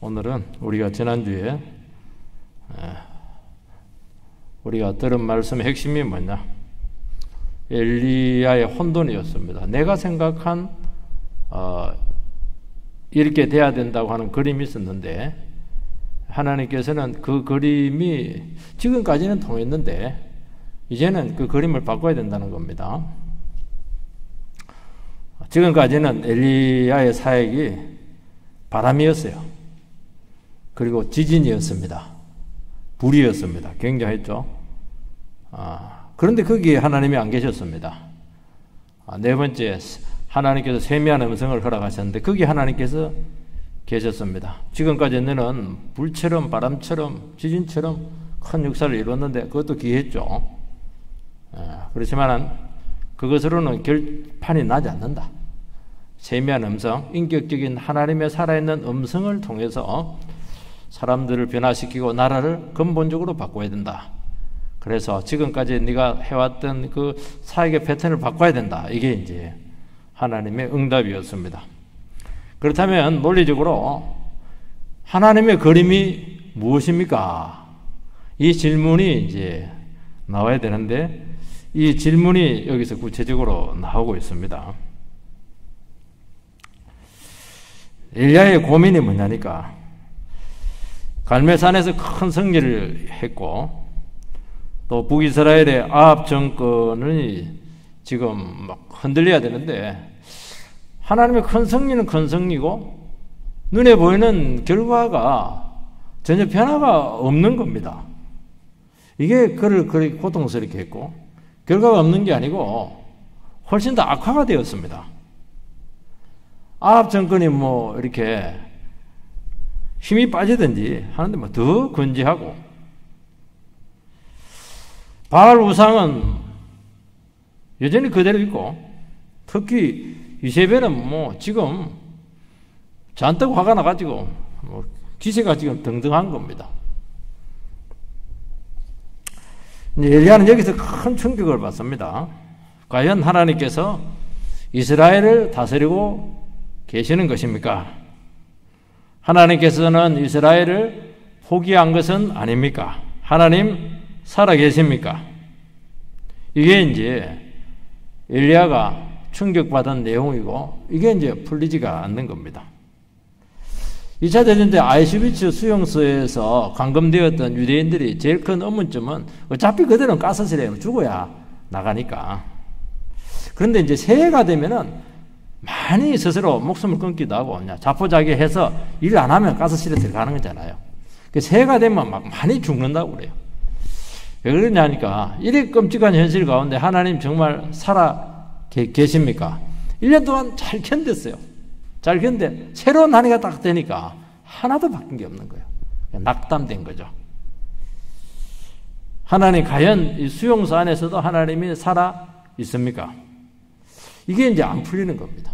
오늘은 우리가 지난주에 우리가 들은 말씀의 핵심이 뭐냐? 엘리야의 혼돈이었습니다. 내가 생각한 이렇게 돼야 된다고 하는 그림이 있었는데 하나님께서는 그 그림이 지금까지는 통했는데 이제는 그 그림을 바꿔야 된다는 겁니다. 지금까지는 엘리야의 사역이 바람이었어요. 그리고 지진이었습니다. 불이었습니다. 굉장했죠. 그런데 거기에 하나님이 안 계셨습니다. 네 번째, 하나님께서 세미한 음성을 허락하셨는데 거기 하나님께서 계셨습니다. 지금까지는 불처럼 바람처럼 지진처럼 큰 역사를 이뤘는데 그것도 기했죠. 그렇지만 그것으로는 결판이 나지 않는다. 세미한 음성, 인격적인 하나님의 살아있는 음성을 통해서 사람들을 변화시키고 나라를 근본적으로 바꿔야 된다. 그래서 지금까지 네가 해왔던 그 사역의 패턴을 바꿔야 된다. 이게 이제 하나님의 응답이었습니다. 그렇다면 논리적으로 하나님의 그림이 무엇입니까? 이 질문이 이제 나와야 되는데 이 질문이 여기서 구체적으로 나오고 있습니다. 엘리야의 고민이 뭐냐니까 갈멜산에서 큰 승리를 했고 또 북이스라엘의 아합 정권이 지금 막 흔들려야 되는데 하나님의 큰 승리는 큰 승리고 눈에 보이는 결과가 전혀 변화가 없는 겁니다. 이게 그를 그렇게 고통스럽게 했고 결과가 없는 게 아니고 훨씬 더 악화가 되었습니다. 아합 정권이 뭐 이렇게 힘이 빠지든지 하는데 뭐 더 건재하고 바알 우상은 여전히 그대로 있고 특히 이세벨은 뭐 지금 잔뜩 화가 나가지고 뭐 기세가 지금 등등한 겁니다. 엘리야는 여기서 큰 충격을 받습니다. 과연 하나님께서 이스라엘을 다스리고 계시는 것입니까? 하나님께서는 이스라엘을 포기한 것은 아닙니까? 하나님 살아 계십니까? 이게 이제 엘리야가 충격받은 내용이고 이게 이제 풀리지가 않는 겁니다. 2차 대전 때 아이슈비츠 수용소에서 감금되었던 유대인들이 제일 큰 의문점은 어차피 그들은 가스실에 죽어야 나가니까. 그런데 이제 새해가 되면은 많이 스스로 목숨을 끊기도 하고 자포자기해서 일 안 하면 가스실에 들어가는 거잖아요. 새해가 되면 막 많이 죽는다고 그래요. 왜 그러냐니까 이렇게 끔찍한 현실 가운데 하나님 정말 살아 계십니까? 1년 동안 잘 견뎠어요. 잘 견뎌 새로운 한 해가 딱 되니까 하나도 바뀐 게 없는 거예요. 낙담된 거죠. 하나님 과연 이 수용소 안에서도 하나님이 살아 있습니까? 이게 이제 안 풀리는 겁니다.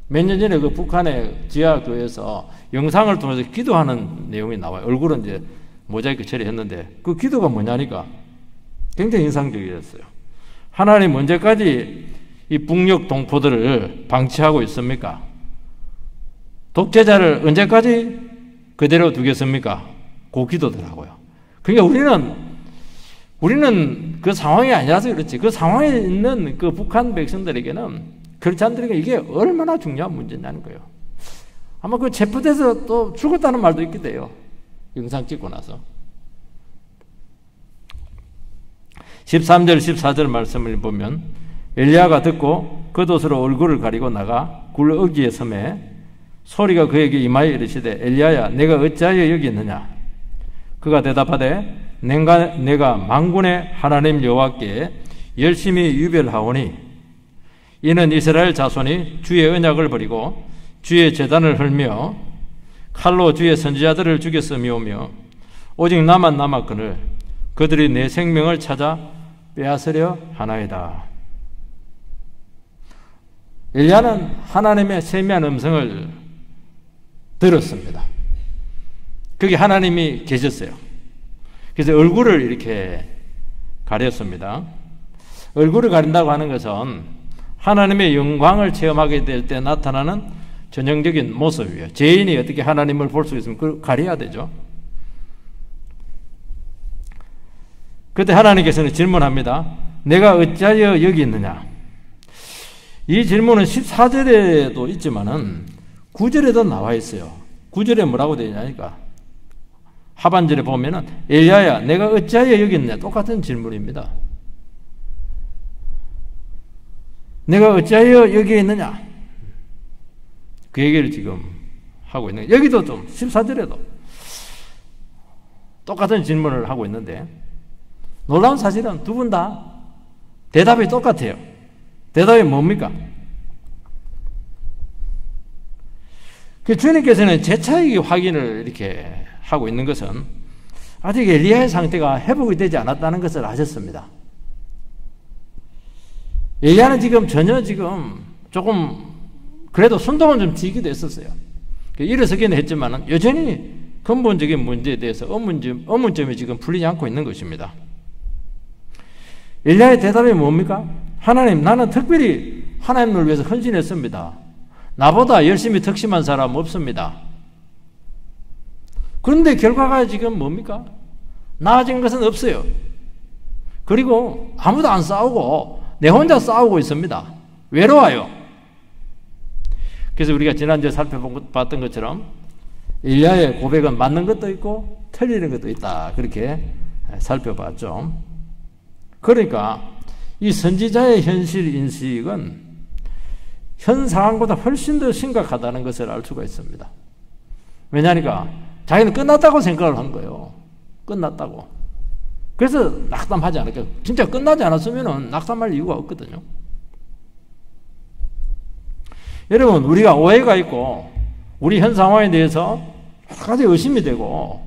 몇 년 전에 그 북한의 지하교회에서 영상을 통해서 기도하는 내용이 나와요. 얼굴은 이제 모자이크 처리했는데 그 기도가 뭐냐니까 굉장히 인상적이었어요. 하나님 언제까지 이 북녘 동포들을 방치하고 있습니까? 독재자를 언제까지 그대로 두겠습니까? 그 기도더라고요. 그러니까 우리는 그 상황이 아니라서 그렇지. 그 상황에 있는 그 북한 백성들에게는 그렇지 않으니까 이게 얼마나 중요한 문제냐는 거예요. 아마 그 체포돼서 또 죽었다는 말도 있기도 해요. 영상 찍고 나서. 13절, 14절 말씀을 보면 엘리야가 듣고 겉옷으로 얼굴을 가리고 나가 굴 어귀에 섬에 소리가 그에게 임하여 이르시되 엘리야야 내가 어찌하여 여기 있느냐? 그가 대답하되 내가 만군의 하나님 여호와께 열심히 유별하오니 이는 이스라엘 자손이 주의 언약을 버리고 주의 제단을 헐며 칼로 주의 선지자들을 죽였음이오며 오직 나만 남았거늘 그들이 내 생명을 찾아 빼앗으려 하나이다. 엘리야는 하나님의 세미한 음성을 들었습니다. 거기 하나님이 계셨어요. 그래서 얼굴을 이렇게 가렸습니다. 얼굴을 가린다고 하는 것은 하나님의 영광을 체험하게 될 때 나타나는 전형적인 모습이에요. 죄인이 어떻게 하나님을 볼 수 있으면 그걸 가려야 되죠. 그때 하나님께서는 질문합니다. 내가 어찌하여 여기 있느냐? 이 질문은 14절에도 있지만은 9절에도 나와 있어요. 9절에 뭐라고 되어 있냐니까 하반절에 보면은 엘리야야 내가 어찌하여 여기 있느냐? 똑같은 질문입니다. 내가 어찌하여 여기에 있느냐? 그 얘기를 지금 하고 있는 거예요. 여기도 좀 14절에도 똑같은 질문을 하고 있는데 놀라운 사실은 두 분 다 대답이 똑같아요. 대답이 뭡니까? 그 주님께서는 재차기 확인을 이렇게 하고 있는 것은 아직 엘리야의 상태가 회복이 되지 않았다는 것을 아셨습니다. 엘리야는 지금 전혀 조금 그래도 순동은 좀 지기도 했었어요. 일어서기는 했지만 여전히 근본적인 문제에 대해서 의문점이 지금 풀리지 않고 있는 것입니다. 엘리야의 대답이 뭡니까? 하나님, 나는 특별히 하나님을 위해서 헌신했습니다. 나보다 열심히 덕심한 사람 없습니다. 그런데 결과가 지금 뭡니까? 나아진 것은 없어요. 그리고 아무도 안 싸우고 내 혼자 싸우고 있습니다. 외로워요. 그래서 우리가 지난주에 살펴봤던 것처럼 엘리야의 고백은 맞는 것도 있고 틀리는 것도 있다. 그렇게 살펴봤죠. 그러니까 이 선지자의 현실 인식은 현 상황보다 훨씬 더 심각하다는 것을 알 수가 있습니다. 왜냐하니까 자기는 끝났다고 생각을 한 거예요. 끝났다고. 그래서 낙담하지 않을까. 진짜 끝나지 않았으면 낙담할 이유가 없거든요. 여러분, 우리가 오해가 있고 우리 현 상황에 대해서 여러 가지 의심이 되고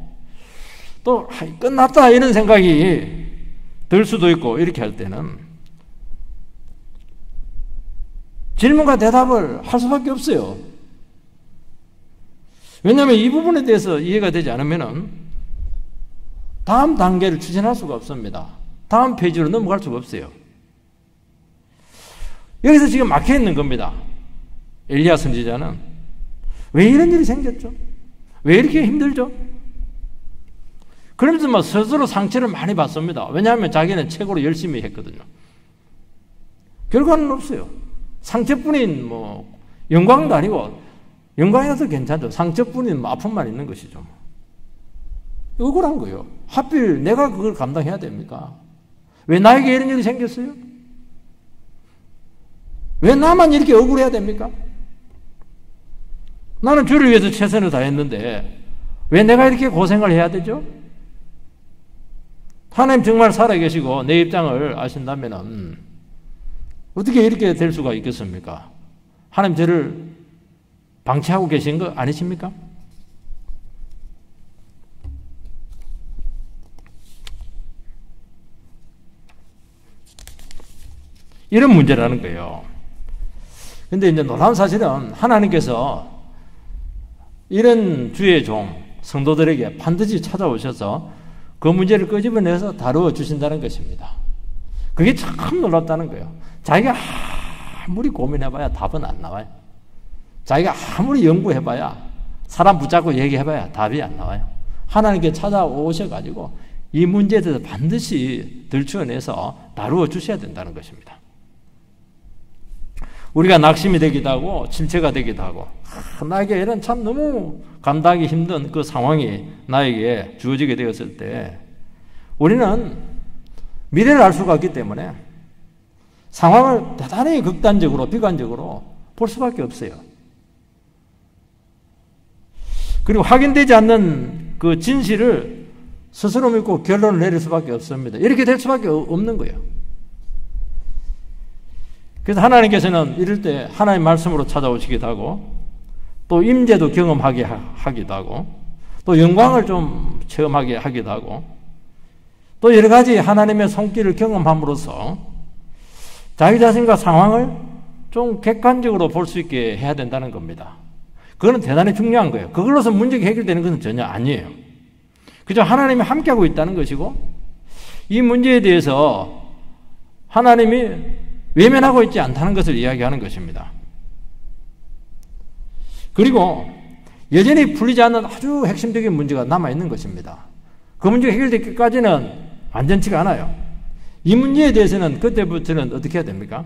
또 끝났다 이런 생각이 들 수도 있고 이렇게 할 때는 질문과 대답을 할 수밖에 없어요. 왜냐하면 이 부분에 대해서 이해가 되지 않으면 다음 단계를 추진할 수가 없습니다. 다음 페이지로 넘어갈 수가 없어요. 여기서 지금 막혀 있는 겁니다. 엘리야 선지자는 왜 이런 일이 생겼죠? 왜 이렇게 힘들죠? 그러면서 막 스스로 상처를 많이 받습니다. 왜냐하면 자기는 최고로 열심히 했거든요. 결과는 없어요. 상처뿐인 영광도 아니고 영광이라도 괜찮죠. 상처뿐인 아픔만 있는 것이죠. 억울한 거예요. 하필 내가 그걸 감당해야 됩니까? 왜 나에게 이런 일이 생겼어요? 왜 나만 이렇게 억울해야 됩니까? 나는 주를 위해서 최선을 다했는데 왜 내가 이렇게 고생을 해야 되죠? 하나님 정말 살아계시고 내 입장을 아신다면 어떻게 이렇게 될 수가 있겠습니까? 하나님 저를 방치하고 계신 거 아니십니까? 이런 문제라는 거예요. 근데 이제 놀라운 사실은 하나님께서 이런 주의 종, 성도들에게 반드시 찾아오셔서 그 문제를 끄집어내서 다루어 주신다는 것입니다. 그게 참 놀랍다는 거예요. 자기가 아무리 고민해봐야 답은 안 나와요. 자기가 아무리 연구해봐야 사람 붙잡고 얘기해봐야 답이 안 나와요. 하나님께 찾아오셔가지고 이 문제에 대해서 반드시 들추어내서 다루어 주셔야 된다는 것입니다. 우리가 낙심이 되기도 하고 질체가 되기도 하고 나에게 이런 참 너무 감당하기 힘든 그 상황이 나에게 주어지게 되었을 때 우리는 미래를 알 수가 없기 때문에 상황을 대단히 극단적으로 비관적으로 볼 수밖에 없어요. 그리고 확인되지 않는 그 진실을 스스로 믿고 결론을 내릴 수밖에 없습니다. 이렇게 될 수밖에 없는 거예요. 그래서 하나님께서는 이럴 때 하나님 말씀으로 찾아오시기도 하고 또 임재도 경험하게 하기도 하고 또 영광을 좀 체험하게 하기도 하고 또 여러 가지 하나님의 손길을 경험함으로써 자기 자신과 상황을 좀 객관적으로 볼 수 있게 해야 된다는 겁니다. 그거는 대단히 중요한 거예요. 그걸로서 문제가 해결되는 것은 전혀 아니에요. 그저 하나님이 함께하고 있다는 것이고 이 문제에 대해서 하나님이 외면하고 있지 않다는 것을 이야기하는 것입니다. 그리고 여전히 풀리지 않는 아주 핵심적인 문제가 남아있는 것입니다. 그 문제가 해결되기까지는 완전치가 않아요. 이 문제에 대해서는 그때부터는 어떻게 해야 됩니까?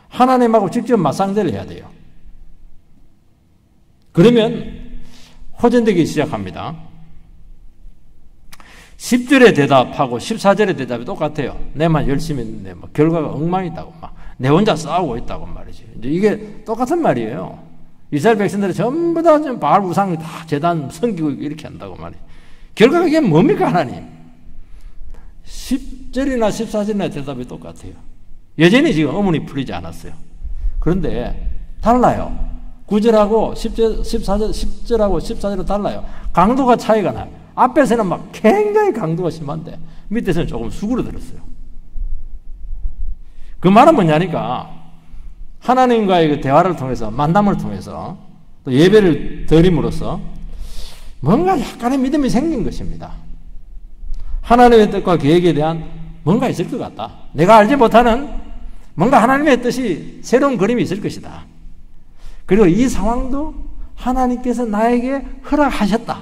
하나님하고 직접 맞상대를 해야 돼요. 그러면 호전되기 시작합니다. 10절의 대답하고 14절의 대답이 똑같아요. 내만 열심히 했는데 뭐 결과가 엉망이다고 막 내 혼자 싸우고 있다고 말이지. 이제 이게 똑같은 말이에요. 이스라엘 백성들이 전부 다 바알 우상 다 제단 섬기고 이렇게 한다고 말이에요. 결과가 이게 뭡니까 하나님? 10절이나 14절이나 대답이 똑같아요. 여전히 지금 의문이 풀리지 않았어요. 그런데 달라요. 9절하고 10절하고 14절은 달라요. 강도가 차이가 나요. 앞에서는 막 굉장히 강도가 심한데 밑에서는 조금 수그러들었어요. 그 말은 뭐냐니까 하나님과의 그 대화를 통해서 만남을 통해서 또 예배를 드림으로써 뭔가 약간의 믿음이 생긴 것입니다. 하나님의 뜻과 계획에 대한 뭔가 있을 것 같다. 내가 알지 못하는 뭔가 하나님의 뜻이 새로운 그림이 있을 것이다. 그리고 이 상황도 하나님께서 나에게 허락하셨다.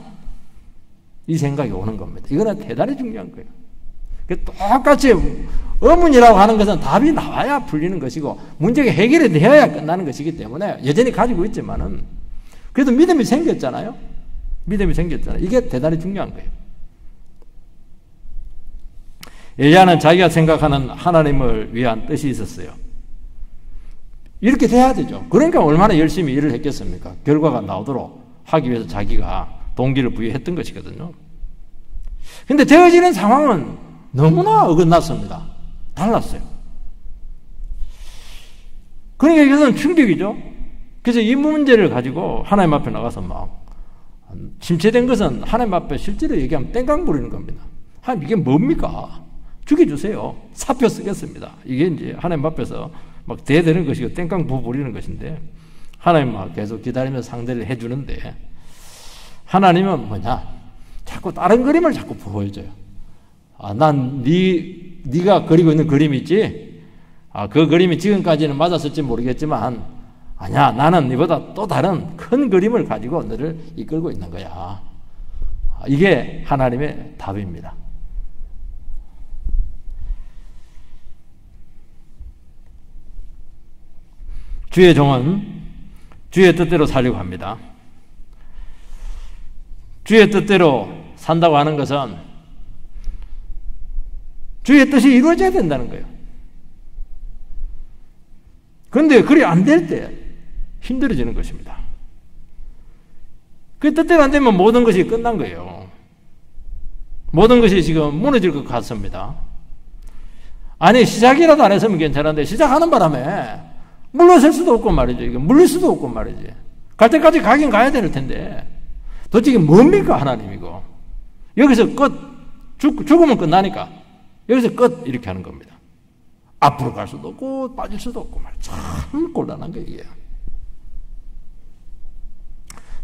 이 생각이 오는 겁니다. 이거는 대단히 중요한 거예요. 똑같이 의문이라고 하는 것은 답이 나와야 풀리는 것이고 문제가 해결이 되어야 끝나는 것이기 때문에 여전히 가지고 있지만은 그래도 믿음이 생겼잖아요. 믿음이 생겼잖아요. 이게 대단히 중요한 거예요. 엘리야는 자기가 생각하는 하나님을 위한 뜻이 있었어요. 이렇게 돼야 되죠. 그러니까 얼마나 열심히 일을 했겠습니까? 결과가 나오도록 하기 위해서 자기가 동기를 부여했던 것이거든요. 근데 되어지는 상황은 너무나 어긋났습니다. 달랐어요. 그러니까 이것은 충격이죠. 그래서 이 문제를 가지고 하나님 앞에 나가서 막 침체된 것은 하나님 앞에 실제로 얘기하면 땡깡 부리는 겁니다. 하나님 이게 뭡니까? 죽여주세요. 사표 쓰겠습니다. 이게 이제 하나님 앞에서 막 대되는 것이고 땡깡 부리는 것인데 하나님 막 계속 기다리면서 상대를 해주는데 하나님은 뭐냐? 자꾸 다른 그림을 자꾸 보여줘요. 난 네가 그리고 있는 그림이 있지? 그 그림이 지금까지는 맞았을지 모르겠지만 아니야, 나는 네보다 또 다른 큰 그림을 가지고 너를 이끌고 있는 거야. 이게 하나님의 답입니다. 주의 종은 주의 뜻대로 살려고 합니다. 주의 뜻대로 산다고 하는 것은 주의 뜻이 이루어져야 된다는 거예요. 그런데 그리 안 될 때 힘들어지는 것입니다. 그 뜻대로 안 되면 모든 것이 끝난 거예요. 모든 것이 지금 무너질 것 같습니다. 아니 시작이라도 안 했으면 괜찮은데 시작하는 바람에 물러설 수도 없고 말이죠. 이게 물릴 수도 없고 말이지. 갈 때까지 가긴 가야 될 텐데 도대체 이게 뭡니까 하나님이고. 여기서 끝. 죽으면 끝나니까 여기서 끝 이렇게 하는 겁니다. 앞으로 갈 수도 없고 빠질 수도 없고 말이야. 참 곤란한 거예요. 이게.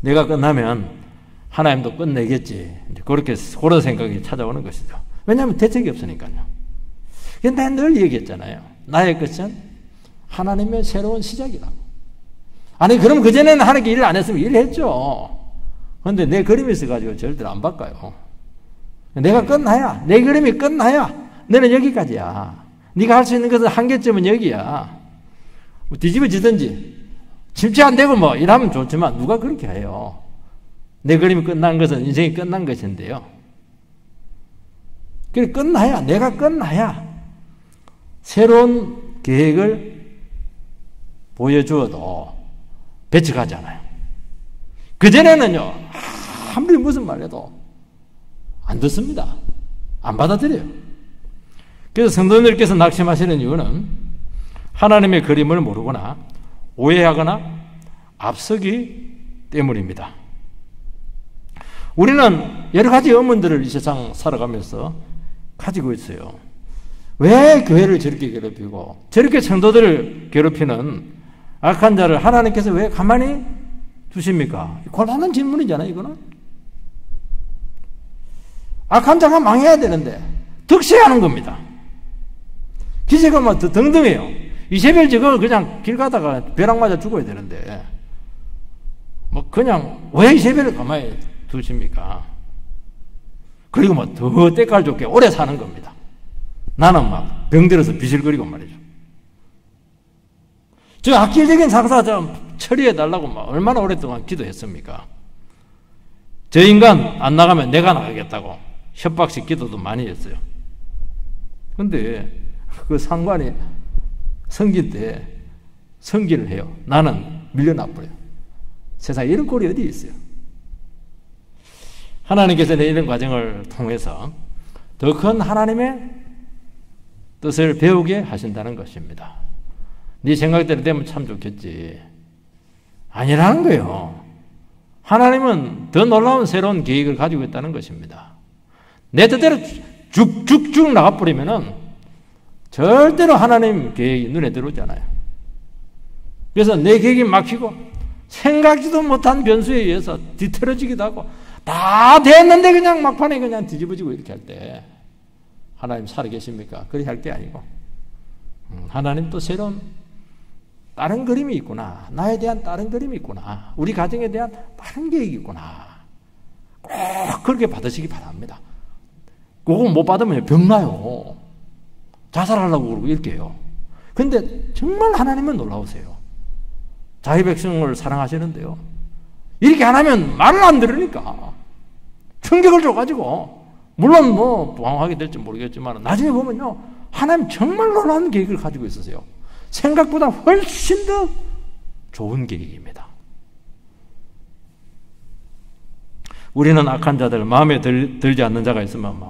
내가 끝나면 하나님도 끝내겠지. 그렇게 그런 생각이 찾아오는 것이죠. 왜냐하면 대책이 없으니까요. 근데 늘 얘기했잖아요. 나의 끝은 하나님의 새로운 시작이라고. 아니 그럼 그전에는 하나님께 일을 안 했으면 일했죠. 그런데 내 그림이 있어가지고 절대로 안 바꿔요. 내가 끝나야, 내 그림이 끝나야 너는 여기까지야. 네가 할 수 있는 것은 한계점은 여기야. 뭐 뒤집어지든지 침체 안 되고 뭐 이러면 좋지만 누가 그렇게 해요. 내 그림이 끝난 것은 인생이 끝난 것인데요. 그래 끝나야, 내가 끝나야 새로운 계획을 보여주어도 배척하잖아요. 그전에는요 아무리 무슨 말 해도 안 듣습니다. 안 받아들여요. 그래서 성도님들께서 낙심하시는 이유는 하나님의 그림을 모르거나 오해하거나 앞서기 때문입니다. 우리는 여러 가지 의문들을 이 세상 살아가면서 가지고 있어요. 왜 교회를 저렇게 괴롭히고 저렇게 성도들을 괴롭히는 악한 자를 하나님께서 왜 가만히 두십니까? 곤란한 질문이잖아요, 이거는. 악한 자가 망해야 되는데 득세하는 겁니다. 기세가 막 등등해요. 이세벨 저거 그냥 길 가다가 벼락 맞아 죽어야 되는데 뭐 그냥 왜 이세벨을 가만히 두십니까? 그리고 뭐 더 때깔 좋게 오래 사는 겁니다. 나는 막 병들어서 비실거리고 말이죠. 저 악질적인 상사 좀 처리해달라고 막 얼마나 오랫동안 기도했습니까? 저 인간 안 나가면 내가 나가겠다고 협박식 기도도 많이 했어요. 근데 그 상관이 성기 때 성기를 해요. 나는 밀려나버려요. 세상에 이런 꼴이 어디 있어요? 하나님께서는 이런 과정을 통해서 더 큰 하나님의 뜻을 배우게 하신다는 것입니다. 네 생각대로 되면 참 좋겠지. 아니라는 거예요. 하나님은 더 놀라운 새로운 계획을 가지고 있다는 것입니다. 내 뜻대로 쭉쭉쭉 나가버리면은 절대로 하나님 계획이 눈에 들어오지 않아요. 그래서 내 계획이 막히고 생각지도 못한 변수에 의해서 뒤틀어지기도 하고 다 됐는데 그냥 막판에 그냥 뒤집어지고 이렇게 할 때 하나님 살아계십니까? 그렇게 할 게 아니고 하나님 또 새로운 다른 그림이 있구나. 나에 대한 다른 그림이 있구나. 우리 가정에 대한 다른 계획이 있구나. 꼭 그렇게 받으시기 바랍니다. 그거 못 받으면 병나요. 자살하려고 그러고 이렇게 해요. 근데 정말 하나님은 놀라우세요. 자기 백성을 사랑하시는데요. 이렇게 안 하면 말을 안 들으니까 충격을 줘가지고 물론 뭐 부항하게 될지 모르겠지만 나중에 보면요. 하나님 정말 놀라운 계획을 가지고 있으세요. 생각보다 훨씬 더 좋은 계획입니다. 우리는 악한 자들, 마음에 들지 않는 자가 있으면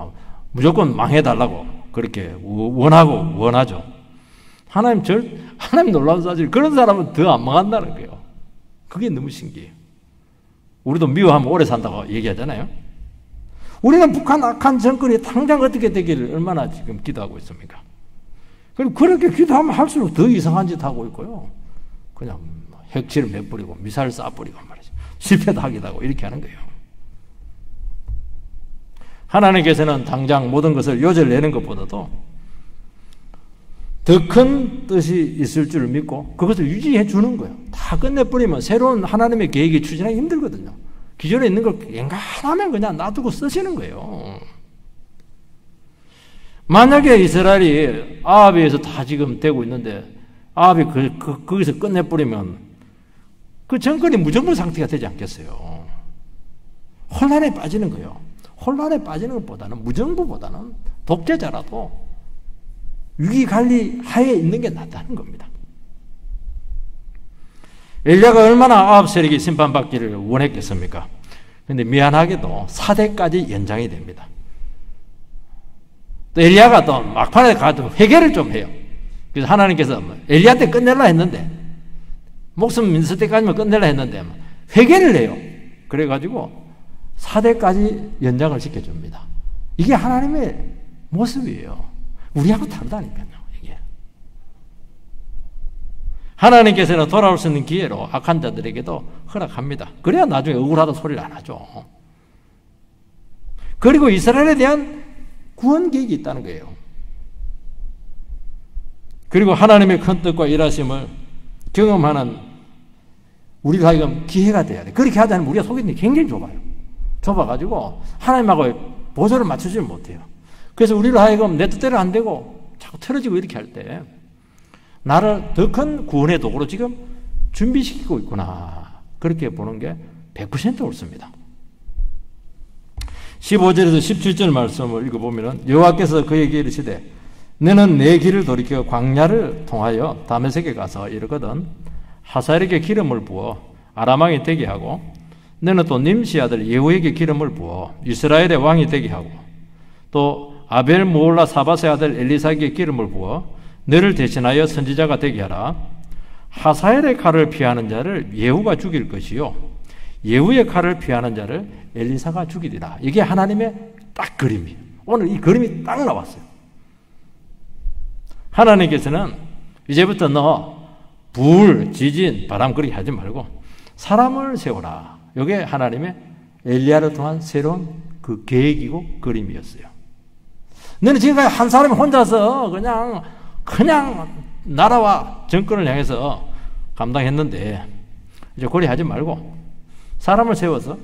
무조건 망해달라고 그렇게 원하죠. 하나님 놀라운 사실, 그런 사람은 더 안 망한다는 거예요. 그게 너무 신기해요. 우리도 미워하면 오래 산다고 얘기하잖아요. 우리는 북한 악한 정권이 당장 어떻게 되기를 얼마나 지금 기도하고 있습니까? 그리고 그렇게 기도하면 할수록 더 이상한 짓 하고 있고요. 그냥 핵실험 해버리고 미사일 쏴버리고 말이죠. 실패도 하기도 하고 이렇게 하는 거예요. 하나님께서는 당장 모든 것을 요절내는 것보다도 더 큰 뜻이 있을 줄 믿고 그것을 유지해 주는 거예요. 다 끝내버리면 새로운 하나님의 계획이 추진하기 힘들거든요. 기존에 있는 걸 앵간하면 그냥 놔두고 쓰시는 거예요. 만약에 이스라엘이 아합에서 다 지금 되고 있는데 아합이 거기서 끝내버리면 그 정권이 무정부 상태가 되지 않겠어요. 혼란에 빠지는 거예요. 혼란에 빠지는 것보다는 무정부보다는 독재자라도 위기관리 하에 있는 게 낫다는 겁니다. 엘리야가 얼마나 아합 세력이 심판받기를 원했겠습니까? 그런데 미안하게도 4대까지 연장이 됩니다. 또 엘리야가 또 막판에 가도 회개를 좀 해요. 그래서 하나님께서 엘리야 때 끝내려 했는데 목숨 민수 때까지만 끝내려 했는데 회개를 해요. 그래가지고 4대까지 연장을 시켜줍니다. 이게 하나님의 모습이에요. 우리하고 다르다니까요. 이게 하나님께서는 돌아올 수 있는 기회로 악한 자들에게도 허락합니다. 그래야 나중에 억울하다 소리를 안 하죠. 그리고 이스라엘에 대한 구원 계획이 있다는 거예요. 그리고 하나님의 큰 뜻과 일하심을 경험하는 우리가 하여금 기회가 돼야 돼. 그렇게 하지 않으면 우리가 속이 굉장히 좁아요. 좁아가지고 하나님하고 보조를 맞추지 못해요. 그래서 우리를 하여금 내 뜻대로 안 되고 자꾸 틀어지고 이렇게 할 때 나를 더 큰 구원의 도구로 지금 준비시키고 있구나. 그렇게 보는 게 100% 옳습니다. 15절에서 17절 말씀을 읽어보면 여호와께서 그에게 이르시되 너는 내 길을 돌이켜 광야를 통하여 다메섹에 가서 이르거든 하사엘에게 기름을 부어 아람 왕이 되게 하고 너는 또 님시 아들 예후에게 기름을 부어 이스라엘의 왕이 되게 하고 또 아벨 모올라 사바세 아들 엘리사에게 기름을 부어 너를 대신하여 선지자가 되게 하라. 하사엘의 칼을 피하는 자를 예후가 죽일 것이요 예후의 칼을 피하는 자를 엘리사가 죽이리라. 이게 하나님의 딱 그림이에요. 오늘 이 그림이 딱 나왔어요. 하나님께서는 이제부터 너 불, 지진, 바람 그렇게 하지 말고 사람을 세워라. 이게 하나님의 엘리야를 통한 새로운 그 계획이고 그림이었어요. 너는 지금까지 한 사람이 혼자서 그냥 나라와 정권을 향해서 감당했는데 이제 고려하지 말고 사람을 세워서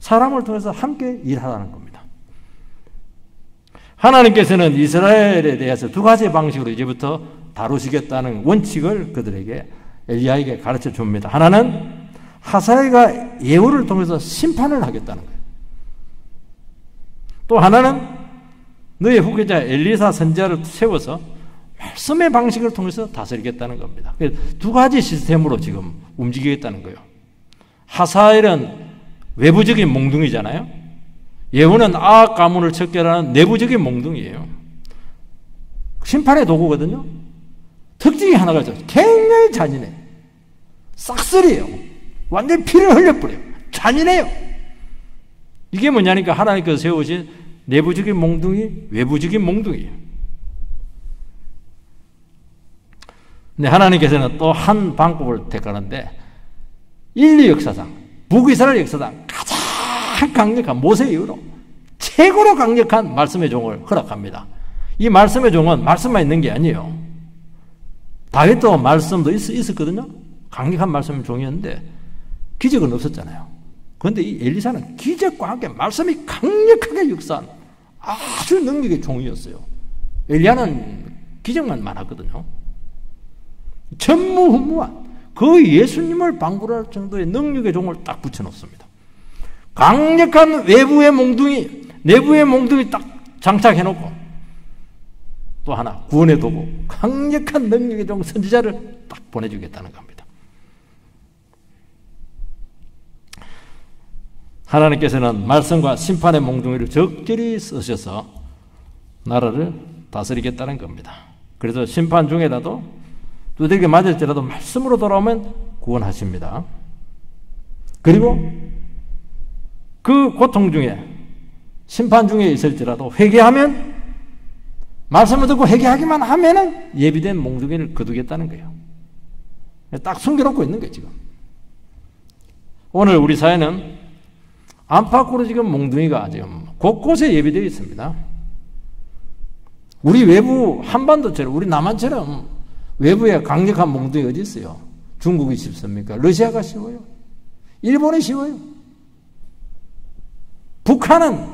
사람을 통해서 함께 일하라는 겁니다. 하나님께서는 이스라엘에 대해서 두 가지 방식으로 이제부터 다루시겠다는 원칙을 그들에게 엘리야에게 가르쳐 줍니다. 하나는 하사엘과 예후를 통해서 심판을 하겠다는 거예요. 또 하나는 너의 후계자 엘리사 선지자를 세워서 말씀의 방식을 통해서 다스리겠다는 겁니다. 두 가지 시스템으로 지금 움직이겠다는 거예요. 하사엘은 외부적인 몽둥이잖아요. 예후는 악악 가문을 척결하는 내부적인 몽둥이에요. 심판의 도구거든요. 특징이 하나가 있어요. 굉장히 잔인해. 싹쓸이에요. 완전히 피를 흘려버려요. 잔인해요. 이게 뭐냐니까 하나님께서 세우신 내부적인 몽둥이, 외부적인 몽둥이에요. 근데 하나님께서는 또 한 방법을 택하는데 인류 역사상, 북이스라엘 역사상 가장 강력한 모세 이후로 최고로 강력한 말씀의 종을 허락합니다. 이 말씀의 종은 말씀만 있는 게 아니에요. 다윗도 말씀도 있었거든요. 강력한 말씀의 종이었는데 기적은 없었잖아요. 그런데 이 엘리사는 기적과 함께 말씀이 강력하게 역사한 아주 능력의 종이었어요. 엘리야는 기적만 많았거든요. 전무후무한 거의 예수님을 방불할 정도의 능력의 종을 딱 붙여놓습니다. 강력한 외부의 몽둥이, 내부의 몽둥이 딱 장착해놓고 또 하나 구원의 도구, 강력한 능력의 종 선지자를 딱 보내주겠다는 겁니다. 하나님께서는 말씀과 심판의 몽둥이를 적절히 쓰셔서 나라를 다스리겠다는 겁니다. 그래서 심판 중에라도 두들겨 맞을지라도 말씀으로 돌아오면 구원하십니다. 그리고 그 고통 중에 심판 중에 있을지라도 회개하면 말씀을 듣고 회개하기만 하면은 예비된 몽둥이를 거두겠다는 거예요. 딱 숨겨놓고 있는 거예요, 지금. 오늘 우리 사회는 안팎으로 지금 몽둥이가 지금 곳곳에 예비되어 있습니다. 우리 외부 한반도처럼, 우리 남한처럼 외부에 강력한 몽둥이 어디 있어요? 중국이 쉽습니까? 러시아가 쉬워요? 일본이 쉬워요? 북한은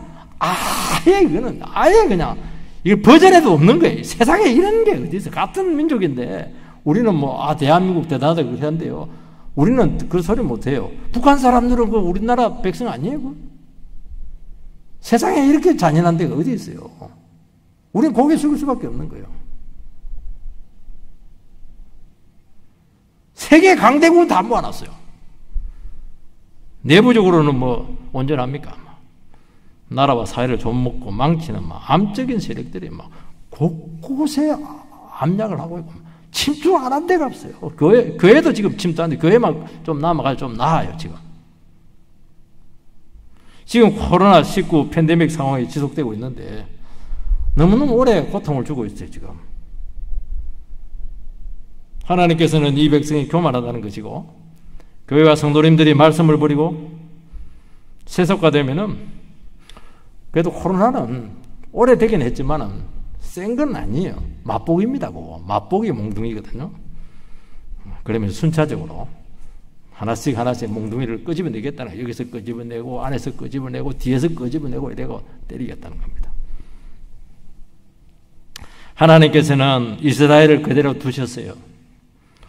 이거는 아예 그냥 이거 버전에도 없는 거예요. 세상에 이런 게 어디 있어? 같은 민족인데 우리는 대한민국 대단하다 그렇게 한대요. 우리는 그 소리 못 해요. 북한 사람들은 그 우리나라 백성 아니에요? 세상에 이렇게 잔인한 데가 어디 있어요? 우리는 고개 숙일 수밖에 없는 거예요. 세계 강대국은 다 모아놨어요. 내부적으로는 온전합니까? 나라와 사회를 좀먹고 망치는 암적인 세력들이 곳곳에 압력을 하고 있고 침투 안 한 데가 없어요. 교회도 지금 침투하는데 교회만 좀 남아가지고 좀 나아요, 지금. 지금 코로나19 팬데믹 상황이 지속되고 있는데 너무너무 오래 고통을 주고 있어요, 지금. 하나님께서는 이 백성이 교만하다는 것이고 교회와 성도님들이 말씀을 버리고 세속화되면은 그래도 코로나는 오래되긴 했지만은 센 건 아니에요. 맛보기입니다. 그거. 맛보기 몽둥이거든요. 그러면 순차적으로 하나씩 몽둥이를 끄집어내겠다는 거예요. 여기서 끄집어내고 안에서 끄집어내고 뒤에서 끄집어내고 이래고 때리겠다는 겁니다. 하나님께서는 이스라엘을 그대로 두셨어요.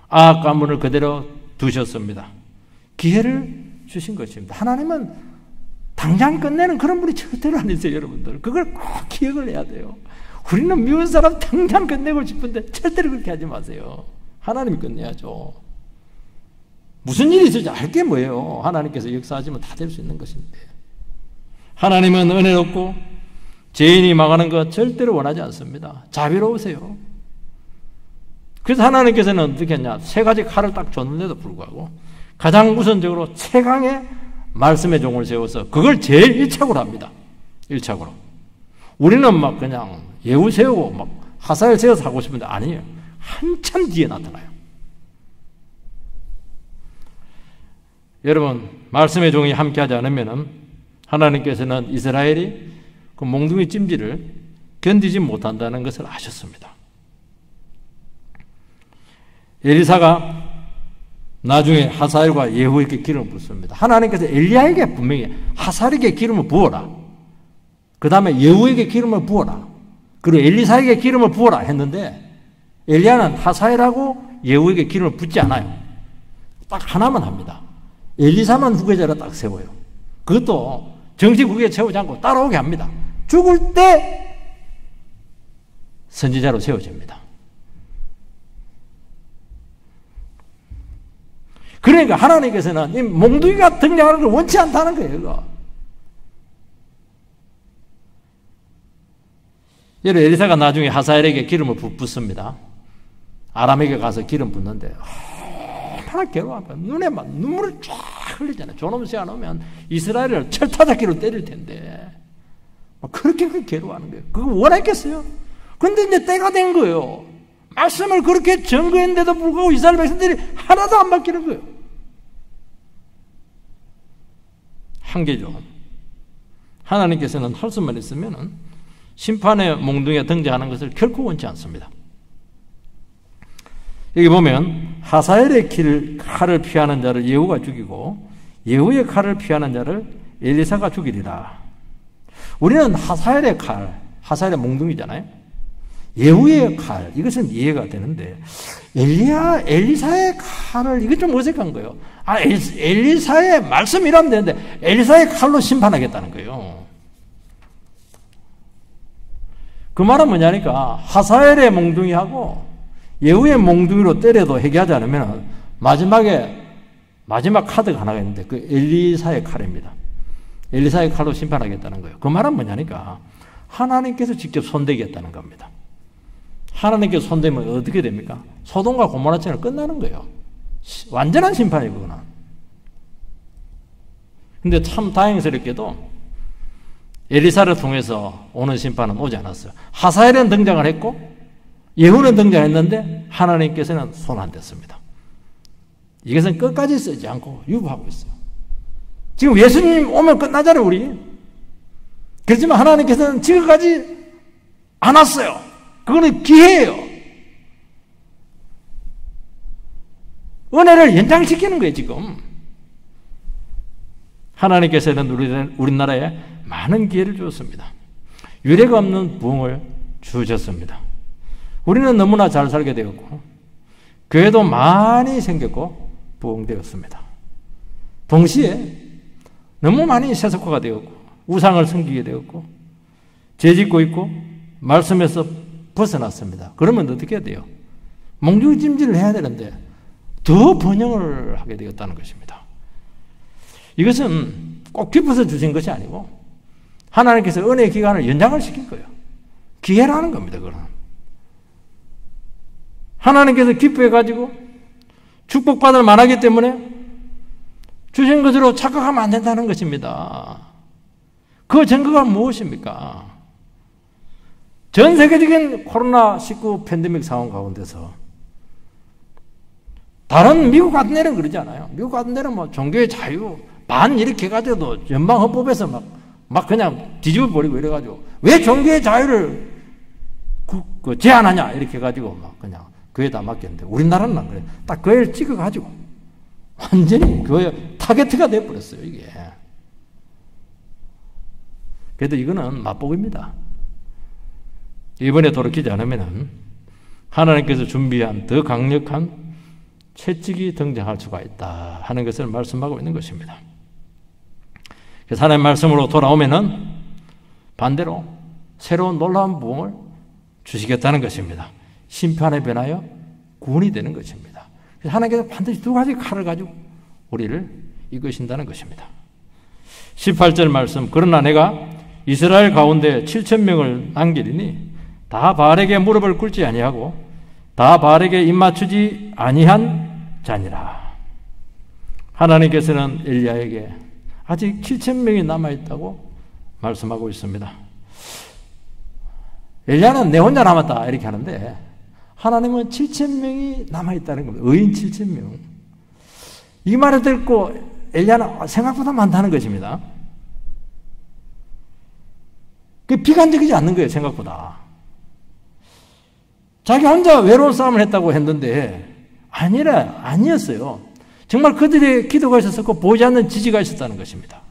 악악 가문을 그대로 두셨습니다. 기회를 주신 것입니다. 하나님은 당장 끝내는 그런 분이 절대로 아니세요, 여러분들. 그걸 꼭 기억을 해야 돼요. 우리는 미운 사람 당장 끝내고 싶은데 절대로 그렇게 하지 마세요. 하나님이 끝내야죠. 무슨 일이 있을지 알게 뭐예요. 하나님께서 역사하시면 다 될 수 있는 것인데. 하나님은 은혜롭고 죄인이 망하는 것 절대로 원하지 않습니다. 자비로우세요. 그래서 하나님께서는 어떻게 했냐? 세 가지 칼을 딱 줬는데도 불구하고 가장 우선적으로 최강의 말씀의 종을 세워서 그걸 제일 1착으로 합니다. 1착으로. 우리는 그냥 예후 세우고 하사엘 세워서 하고 싶은데 아니에요. 한참 뒤에 나타나요. 여러분, 말씀의 종이 함께하지 않으면 하나님께서는 이스라엘이 그 몽둥이 찜질을 견디지 못한다는 것을 아셨습니다. 엘리사가 나중에 하사엘과 예후에게 기름을 붓습니다. 하나님께서 엘리야에게 분명히 하사엘에게 기름을 부어라. 그 다음에 예후에게 기름을 부어라. 그리고 엘리사에게 기름을 부어라 했는데 엘리야는 하사엘하고 예후에게 기름을 붓지 않아요. 딱 하나만 합니다. 엘리사만 후계자로 딱 세워요. 그것도 정식 후계 세우지 않고 따라오게 합니다. 죽을 때 선지자로 세워집니다. 그러니까 하나님께서는 이 몽둥이가 등장하는 걸 원치 않다는 거예요. 이거. 예를 엘리사가 나중에 하사엘에게 기름을 붓습니다. 아람에게 가서 기름 붓는데 얼마나 괴로워합니까? 눈에 막 눈물을 쫙 흘리잖아요. 저놈이 안 오면 이스라엘을 철타잡기로 때릴 텐데 막 그렇게 괴로워하는 거예요. 그거 원했겠어요? 근데 이제 때가 된 거예요. 말씀을 그렇게 증거했는데도 불구하고 이스라엘 백성들이 하나도 안 바뀌는 거예요. 한계죠. 하나님께서는 할 수만 있으면 심판의 몽둥이가 등장하는 것을 결코 원치 않습니다. 여기 보면 하사엘의 칼을 피하는 자를 예후가 죽이고 예후의 칼을 피하는 자를 엘리사가 죽이리라. 우리는 하사엘의 칼, 하사엘의 몽둥이잖아요. 예후의 칼, 이것은 이해가 되는데 엘리사의 칼을, 이게 좀 어색한 거예요. 엘리사의 말씀이라면 되는데 엘리사의 칼로 심판하겠다는 거예요. 그 말은 뭐냐니까 하사엘의 몽둥이하고 예후의 몽둥이로 때려도 해결하지 않으면 마지막 카드가 하나가 있는데 그 엘리사의 칼입니다. 엘리사의 칼로 심판하겠다는 거예요. 그 말은 뭐냐니까 하나님께서 직접 손대겠다는 겁니다. 하나님께서 손대면 어떻게 됩니까? 소돔과 고모라처럼 끝나는 거예요. 완전한 심판이에요, 그거는. 근데 참 다행스럽게도 엘리사를 통해서 오는 심판은 오지 않았어요. 하사엘은 등장을 했고 예후는 등장했는데 하나님께서는 손 안 댔습니다. 이것은 끝까지 쓰지 않고 유보하고 있어요. 지금 예수님 오면 끝나잖아요, 우리. 그렇지만 하나님께서는 지금까지 안 왔어요. 그거는 기회예요. 은혜를 연장시키는 거예요, 지금. 하나님께서는 우리나라에 많은 기회를 주었습니다. 유례가 없는 부흥을 주셨습니다. 우리는 너무나 잘 살게 되었고 교회도 많이 생겼고 부흥되었습니다. 동시에 너무 많이 세속화가 되었고 우상을 섬기게 되었고 죄짓고 있고 말씀에서 벗어났습니다. 그러면 어떻게 해야 돼요? 몽둥이찜질을 해야 되는데 더 번영을 하게 되었다는 것입니다. 이것은 꼭 기뻐서 주신 것이 아니고 하나님께서 은혜의 기간을 연장을 시킨 거예요. 기회라는 겁니다. 그건. 하나님께서 기뻐해가지고 축복받을 만하기 때문에 주신 것으로 착각하면 안 된다는 것입니다. 그 증거가 무엇입니까? 전 세계적인 코로나19 팬데믹 상황 가운데서 다른 미국 같은 데는 그러지 않아요. 미국 같은 데는 뭐 종교의 자유 반 이렇게 해가지고도 연방헌법에서 막 그냥 뒤집어 버리고 이래가지고 왜 종교의 자유를 제한하냐 이렇게 해가지고 막 그냥 그에다 맡겼는데 우리나라는 안 그래요. 딱 그 애를 찍어가지고 완전히 그 타겟가 돼버렸어요, 이게. 그래도 이거는 맛보기입니다. 이번에 돌이키지 않으면 하나님께서 준비한 더 강력한 채찍이 등장할 수가 있다 하는 것을 말씀하고 있는 것입니다. 그래서 하나님의 말씀으로 돌아오면은 반대로 새로운 놀라운 부흥을 주시겠다는 것입니다. 심판에 변하여 구원이 되는 것입니다. 그래서 하나님께서 반드시 두 가지 칼을 가지고 우리를 이끄신다는 것입니다. 18절 말씀, 그러나 내가 이스라엘 가운데 7,000명을 남기리니 다 바알에게 무릎을 꿇지 아니하고 다 바알에게 입맞추지 아니한 자니라. 하나님께서는 엘리야에게 아직 7,000명이 남아있다고 말씀하고 있습니다. 엘리야는 내 혼자 남았다 이렇게 하는데 하나님은 7,000명이 남아있다는 겁니다. 의인 7,000명. 이 말을 듣고 엘리야는 생각보다 많다는 것입니다. 그게 비관적이지 않는 거예요, 생각보다. 자기 혼자 외로운 싸움을 했다고 했는데 아니었어요. 정말 그들의 기도가 있었고 보이지 않는 지지가 있었다는 것입니다.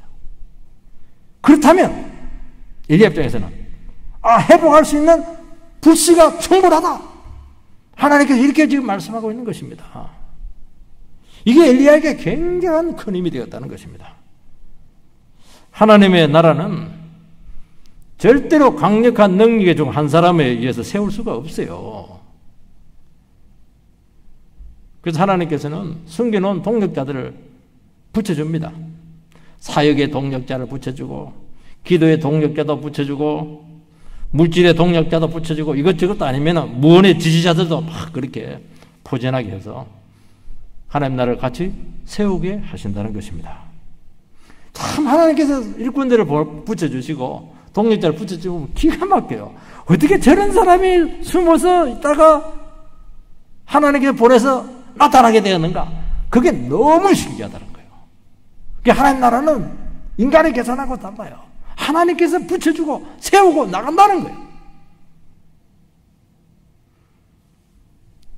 그렇다면 엘리야 입장에서는 회복할 수 있는 불씨가 충분하다. 하나님께서 이렇게 지금 말씀하고 있는 것입니다. 이게 엘리야에게 굉장한 큰 힘이 되었다는 것입니다. 하나님의 나라는 절대로 강력한 능력의 중 한 사람에 의해서 세울 수가 없어요. 그래서 하나님께서는 숨겨놓은 동력자들을 붙여줍니다. 사역의 동력자를 붙여주고, 기도의 동력자도 붙여주고, 물질의 동력자도 붙여주고, 이것저것도 아니면 무언의 지지자들도 막 그렇게 포진하게 해서 하나님 나라를 같이 세우게 하신다는 것입니다. 참 하나님께서 일꾼들을 붙여주시고 동력자를 붙여주면 기가 막혀요. 어떻게 저런 사람이 숨어서 있다가 하나님께 보내서 나타나게 되었는가? 그게 너무 신기하다는 거예요. 하나님 나라는 인간의 계산하고 달라요. 하나님께서 붙여주고 세우고 나간다는 거예요.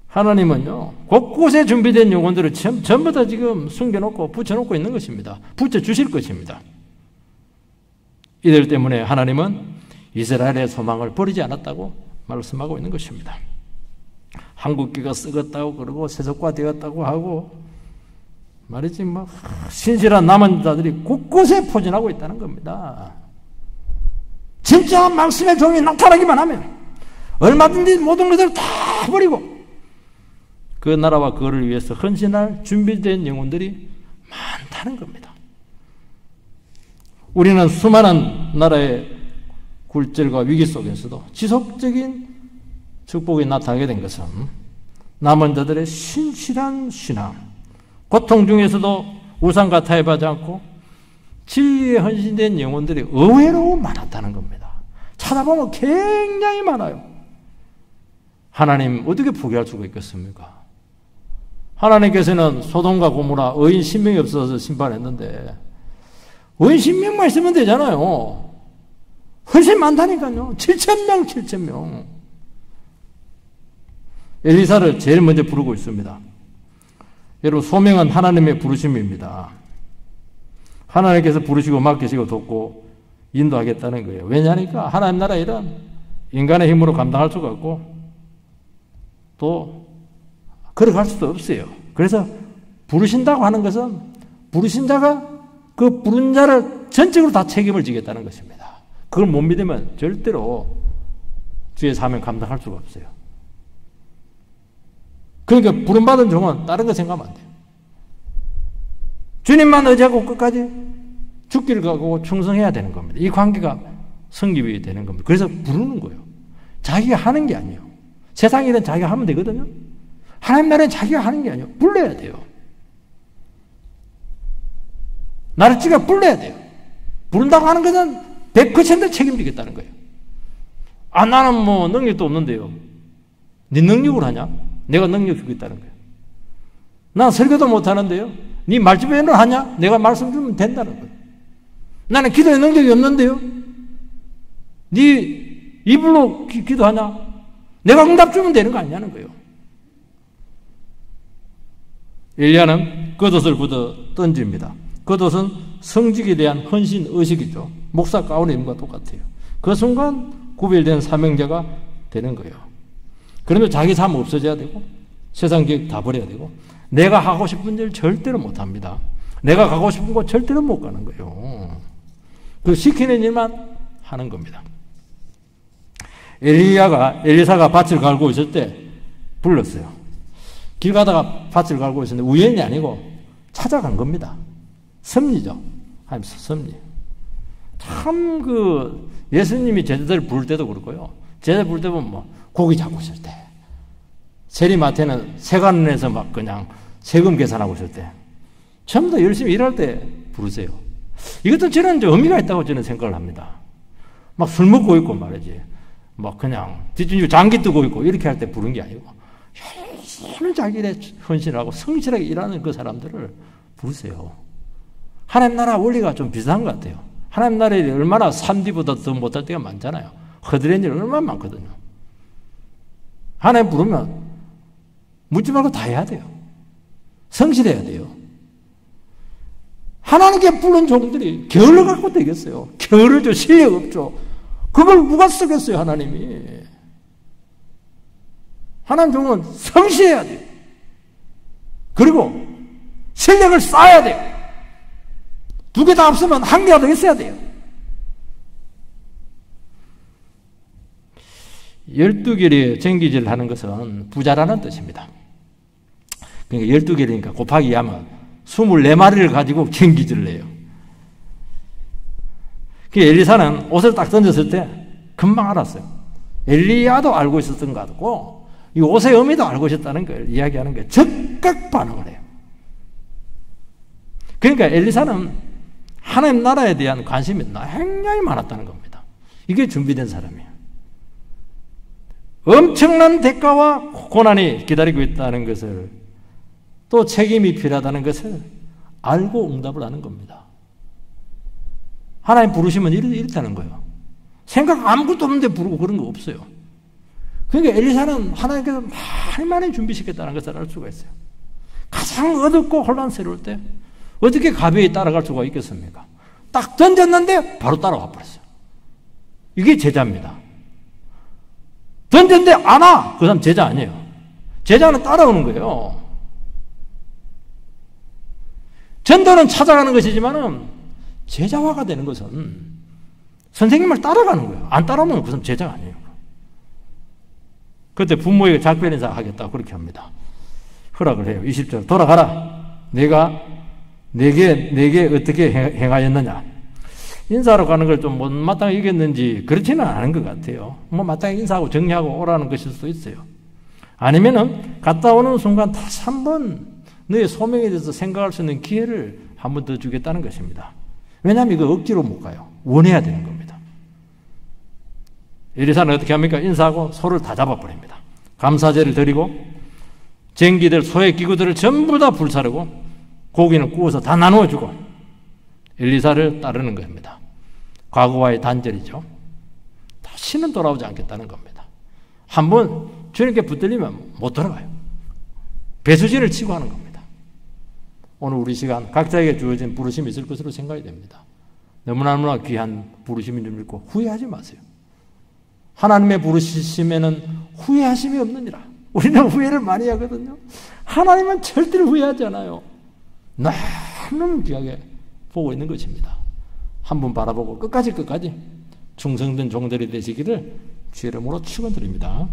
하나님은요, 곳곳에 준비된 영혼들을 전부 다 지금 숨겨놓고 붙여놓고 있는 것입니다. 붙여주실 것입니다. 이들 때문에 하나님은 이스라엘의 소망을 버리지 않았다고 말씀하고 있는 것입니다. 한국기가 썩었다고 그러고 세속화되었다고 하고 말이지 신실한 남은 자들이 곳곳에 포진하고 있다는 겁니다. 진짜 말씀의 종이 나타나기만 하면 얼마든지 모든 것을 다 버리고 그 나라와 그거를 위해서 헌신할 준비된 영혼들이 많다는 겁니다. 우리는 수많은 나라의 굴절과 위기 속에서도 지속적인 축복이 나타나게 된 것은 남은 자들의 신실한 신앙, 고통 중에서도 우상과 타협하지 않고 진리에 헌신된 영혼들이 의외로 많았다는 겁니다. 찾아보면 굉장히 많아요. 하나님 어떻게 포기할 수가 있겠습니까? 하나님께서는 소돔과 고모라 의인 10명이 없어서 심판했는데 의인 10명만 있으면 되잖아요. 훨씬 많다니까요. 7,000명, 7,000명. 엘리사를 제일 먼저 부르고 있습니다. 여러분, 소명은 하나님의 부르심입니다. 하나님께서 부르시고 맡기시고 돕고 인도하겠다는 거예요. 왜냐하니까 하나님 나라 일은 인간의 힘으로 감당할 수가 없고 또 걸어갈 수도 없어요. 그래서 부르신다고 하는 것은 부르신 자가 그 부른 자를 전적으로 다 책임을 지겠다는 것입니다. 그걸 못 믿으면 절대로 주의 사명 감당할 수가 없어요. 그러니까 부름받은 종은 다른 거 생각하면 안 돼요. 주님만 의지하고 끝까지 죽기를 가고 충성해야 되는 겁니다. 이 관계가 성립이 되는 겁니다. 그래서 부르는 거예요. 자기가 하는 게 아니에요. 세상 일은 자기가 하면 되거든요. 하나님 나라는 자기가 하는 게 아니에요. 불러야 돼요. 나를 찍어 불러야 돼요. 부른다고 하는 것은 100% 책임지겠다는 거예요. 나는 능력도 없는데요. 네 능력으로 하냐? 내가 능력 주고 있다는 거예요. 난 설교도 못하는데요. 네 말주변을 하냐? 내가 말씀 주면 된다는 거예요. 나는 기도의 능력이 없는데요. 네 입으로 기도하냐? 내가 응답 주면 되는 거 아니냐는 거예요. 엘리야는 겉옷을 걷어 던집니다. 겉옷은 성직에 대한 헌신 의식이죠. 목사 가운의 임과 똑같아요. 그 순간 구별된 사명자가 되는 거예요. 그러면 자기 삶 없어져야 되고 세상 계획 다 버려야 되고 내가 하고 싶은 일 절대로 못합니다. 내가 가고 싶은 곳 절대로 못 가는 거예요. 그 시키는 일만 하는 겁니다. 엘리사가 밭을 갈고 있을 때 불렀어요. 길 가다가 밭을 갈고 있었는데 우연이 아니고 찾아간 겁니다. 섭리죠. 하면서 섭리. 참 예수님이 제자들 부를 때도 그렇고요. 제자들 부를 때 보면 고기 잡고 있을 때, 세리마태는 세관원에서 막 그냥 세금 계산하고 있을 때, 전부 다 열심히 일할 때 부르세요. 이것도 저는 의미가 있다고 저는 생각을 합니다. 막 술 먹고 있고 말이지. 막 그냥 뒷짐지고 장기 뜨고 있고 이렇게 할 때 부른 게 아니고 열심히 자기 일에 헌신을 하고 성실하게 일하는 그 사람들을 부르세요. 하나님 나라 원리가 좀 비슷한 것 같아요. 하나님 나라에 얼마나 3D보다 더 못할 때가 많잖아요. 허드렛 일 얼마나 많거든요. 하나님 부르면 묻지 말고 다 해야 돼요. 성실해야 돼요. 하나님께 부른 종들이 게을러 갖고 되겠어요. 게으르죠. 실력 없죠. 그걸 누가 쓰겠어요, 하나님이. 하나님 종은 성실해야 돼요. 그리고 실력을 쌓아야 돼요. 두 개 다 없으면 한 개가 더 있어야 돼요. 12개의 정기질을 하는 것은 부자라는 뜻입니다. 그러니까 12개니까 곱하기 하면 24마리를 가지고 정기질을 해요. 그 엘리사는 옷을 딱 던졌을 때 금방 알았어요. 엘리야도 알고 있었던 것 같고 이 옷의 의미도 알고 있었다는 걸 이야기하는 게 즉각 반응을 해요. 그러니까 엘리사는 하나님 나라에 대한 관심이 굉장히 많았다는 겁니다. 이게 준비된 사람이에요. 엄청난 대가와 고난이 기다리고 있다는 것을 또 책임이 필요하다는 것을 알고 응답을 하는 겁니다. 하나님 부르시면 이렇다는 거예요. 생각 아무것도 없는데 부르고 그런 거 없어요. 그러니까 엘리사는 하나님께서 많이 준비시켰다는 것을 알 수가 있어요. 가장 어둡고 혼란스러울 때 어떻게 가벼이 따라갈 수가 있겠습니까? 딱 던졌는데 바로 따라와 버렸어요. 이게 제자입니다. 던졌는데 안 와. 그 사람 제자 아니에요. 제자는 따라오는 거예요. 전도는 찾아가는 것이지만은 제자화가 되는 것은 선생님을 따라가는 거예요. 안 따라오면 그 사람 제자가 아니에요. 그때 부모에게 작별 인사 하겠다고 그렇게 합니다. 허락을 해요. 20절 돌아가라. 내가 내게 어떻게 행하였느냐. 인사하러 가는 걸 좀 못마땅히 이겼는지 그렇지는 않은 것 같아요. 뭐 마땅히 인사하고 정리하고 오라는 것일 수도 있어요. 아니면은 갔다 오는 순간 다시 한번 너의 소명에 대해서 생각할 수 있는 기회를 한 번 더 주겠다는 것입니다. 왜냐하면 이거 억지로 못 가요. 원해야 되는 겁니다. 엘리사는 어떻게 합니까? 인사하고 소를 다 잡아버립니다. 감사제를 드리고 쟁기들 소의 기구들을 전부 다 불사르고 고기는 구워서 다 나누어주고 엘리사를 따르는 겁니다. 과거와의 단절이죠. 다시는 돌아오지 않겠다는 겁니다. 한번 주님께 붙들리면 못 돌아가요. 배수진을 치고 하는 겁니다. 오늘 우리 시간 각자에게 주어진 부르심이 있을 것으로 생각이 됩니다. 너무나 귀한 부르심인 줄 믿고 후회하지 마세요. 하나님의 부르심에는 후회하심이 없느니라. 우리는 후회를 많이 하거든요. 하나님은 절대로 후회하지 않아요. 너무 귀하게 보고 있는 것입니다. 한 번 바라보고 끝까지 충성된 종들이 되시기를 주의 이름으로 축원드립니다.